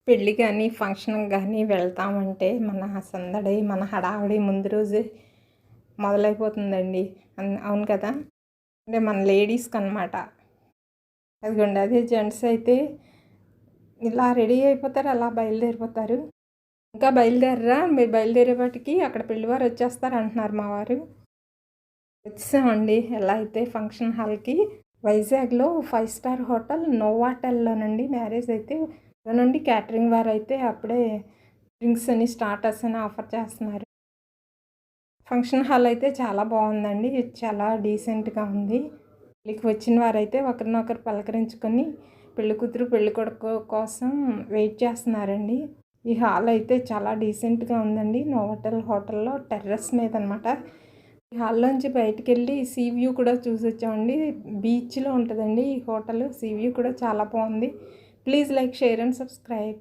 పెళ్ళి కానీ ఫంక్షన్ కానీ వెళ్తామంటే మన సందడి మన హడావిడి ముందు రోజే మొదలైపోతుందండి. అవును కదా! అంటే మన లేడీస్కి అనమాట. అదిగోండి అదే జెంట్స్ అయితే ఇలా రెడీ అయిపోతారు, అలా బయలుదేరిపోతారు. ఇంకా బయలుదేరరా, మీరు బయలుదేరేపాటికి అక్కడ పెళ్ళివారు వచ్చేస్తారు అంటున్నారు మా వారు. వచ్చేసామండి. ఎలా అయితే ఫంక్షన్ హాల్‌కి వైజాగ్‌లో 5 స్టార్ హోటల్ నోవాటెల్‌లోనండి మ్యారేజ్ అయితే. అదేనండి క్యాటరింగ్ వారైతే అప్పుడే డ్రింక్స్ అని, స్టార్టర్స్ అని ఆఫర్ చేస్తున్నారు. ఫంక్షన్ హాల్ అయితే చాలా బాగుందండి. చాలా డీసెంట్‌గా ఉంది. పెళ్ళికి వచ్చిన వారైతే ఒకరినొకరు పలకరించుకొని పెళ్లి కూతురు, పెళ్లి కొడుకు కోసం వెయిట్ చేస్తున్నారండి. ఈ హాల్ అయితే చాలా డీసెంట్‌గా ఉందండి. నోవాటెల్ హోటల్‌లో టెర్రస్ మీద అనమాట. ఈ హాల్లోంచి బయటికెళ్ళి సీ వ్యూ కూడా చూసొచ్చామండి. బీచ్‌లో ఉంటదండి ఈ హోటలు. సీ వ్యూ కూడా చాలా బాగుంది. Please like, share and subscribe.